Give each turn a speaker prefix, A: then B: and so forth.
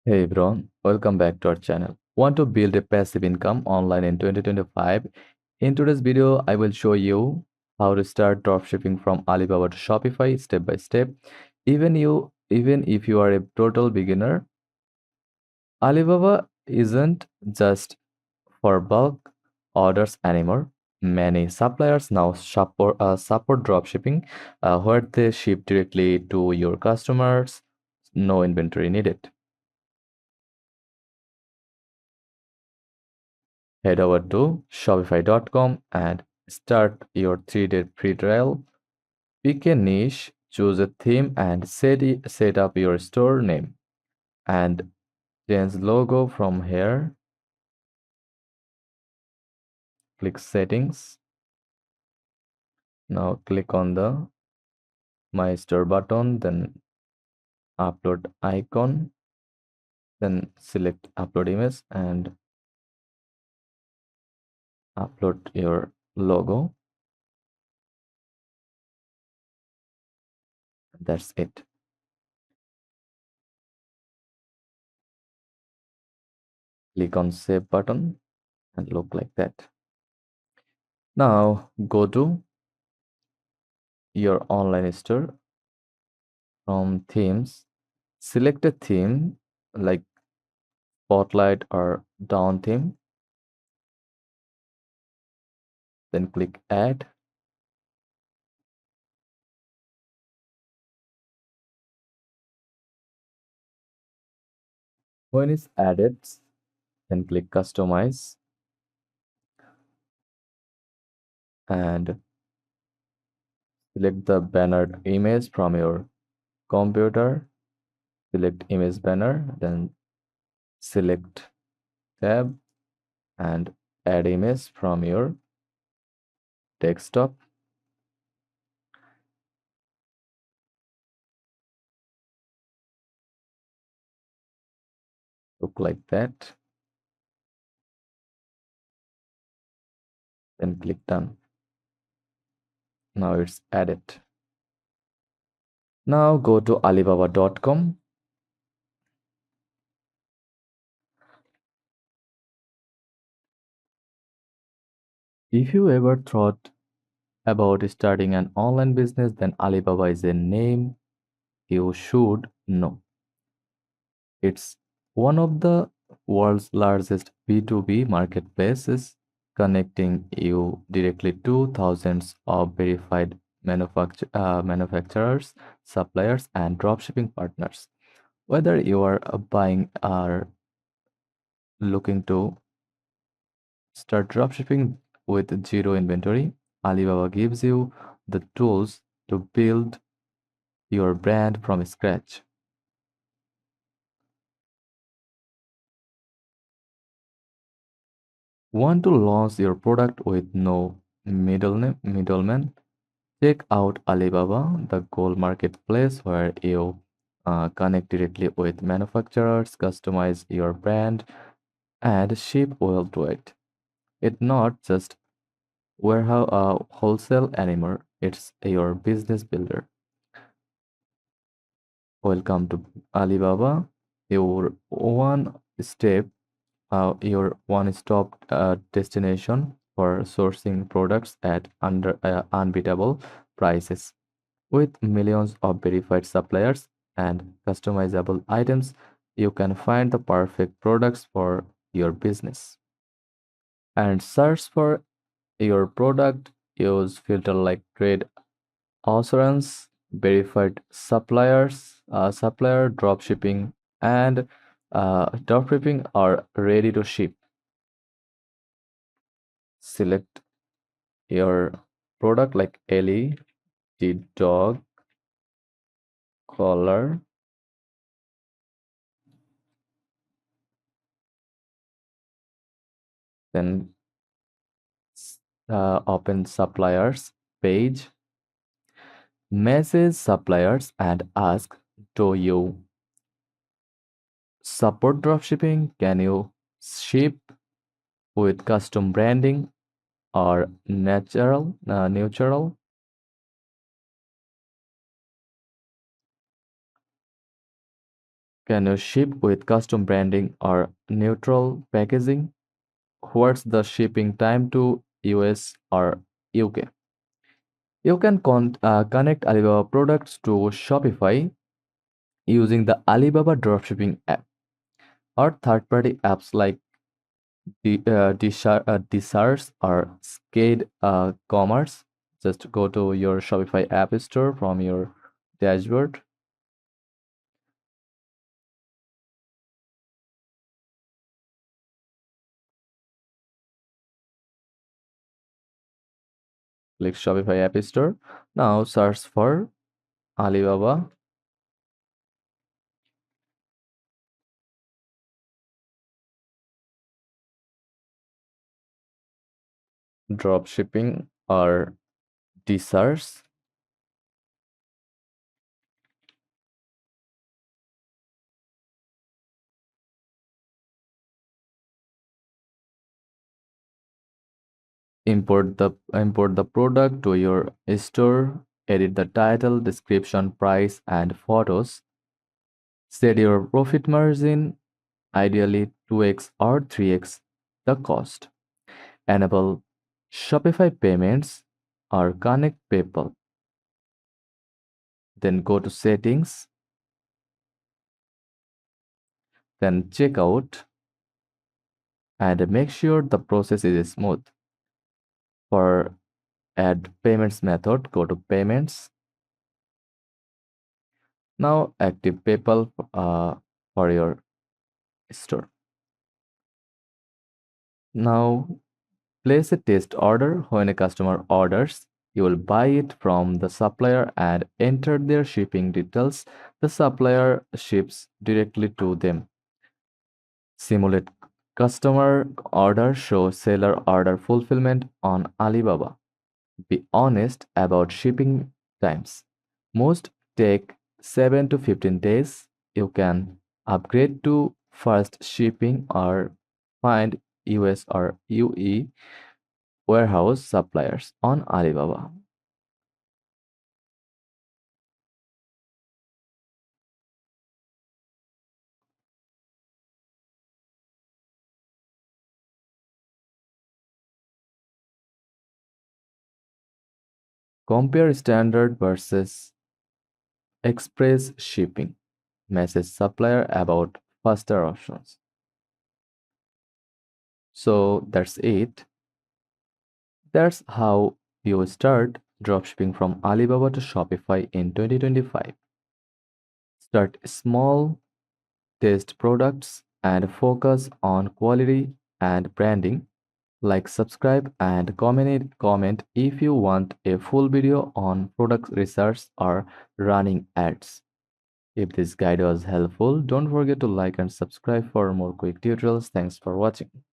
A: Hey everyone, welcome back to our channel. Want to build a passive income online in 2025? In today's video, I will show you how to start dropshipping from Alibaba to Shopify step by step. Even if you are a total beginner, Alibaba isn't just for bulk orders anymore. Many suppliers now support dropshipping, where they ship directly to your customers, no inventory needed. Head over to shopify.com and start your 3-day free trial. Pick a niche, choose a theme, and set up your store name. And change logo from here. Click settings. Now click on the My Store button, then upload icon, then select upload image and upload your logo. That's it. Click on save button and look like that. Now go to your online store. From themes, select a theme like spotlight or down theme, then click add. When it's added, then click customize and select the banner image from your computer. Select image banner, then select tab and add image from your desktop. Look like that, then click done. Now it's added. Now go to alibaba.com. If you ever thought about starting an online business, then Alibaba is a name you should know. It's one of the world's largest B2B marketplaces, connecting you directly to thousands of verified manufacturers, suppliers, and dropshipping partners. Whether you are buying or looking to start dropshipping with zero inventory, Alibaba gives you the tools to build your brand from scratch. Want to launch your product with no middleman? Check out Alibaba, the gold marketplace where you connect directly with manufacturers, customize your brand, and ship worldwide. It's not just warehouse wholesale anymore. It's your business builder. Welcome to Alibaba, your your one-stop destination for sourcing products at unbeatable prices. With millions of verified suppliers and customizable items, you can find the perfect products for your business. And search for your product, use filter like trade assurance, verified supplier dropshipping, and dropshipping are ready to ship. Select your product like Ellie, the dog collar, then open suppliers page, message suppliers and ask, do you support dropshipping? Can you ship with custom branding or neutral? Can you ship with custom branding or neutral packaging? What's the shipping time to US or UK? You can connect Alibaba products to Shopify using the Alibaba Dropshipping app or third-party apps like Desars or Skate Commerce. Just go to your Shopify app store from your dashboard. Click Shopify app store. Now search for Alibaba Dropshipping or Desars. Import the product to your store. Edit the title, description, price, and photos. Set your profit margin, ideally 2x or 3x the cost. Enable Shopify payments or connect PayPal. Then go to settings, then checkout, and make sure the process is smooth. For add payments method, go to payments. Now active PayPal for your store. Now place a test order. When a customer orders, you will buy it from the supplier and enter their shipping details. The supplier ships directly to them. Simulate customer order, show seller order fulfillment on Alibaba. Be honest about shipping times. Most take 7 to 15 days. You can upgrade to fast shipping or find US or UE warehouse suppliers on Alibaba. Compare standard versus express shipping. Message supplier about faster options. So that's it. That's how you start dropshipping from Alibaba to Shopify in 2025. Start small, test products, and focus on quality and branding. Like, subscribe, and comment if you want a full video on product research or running ads. If this guide was helpful, don't forget to like and subscribe for more quick tutorials. Thanks for watching.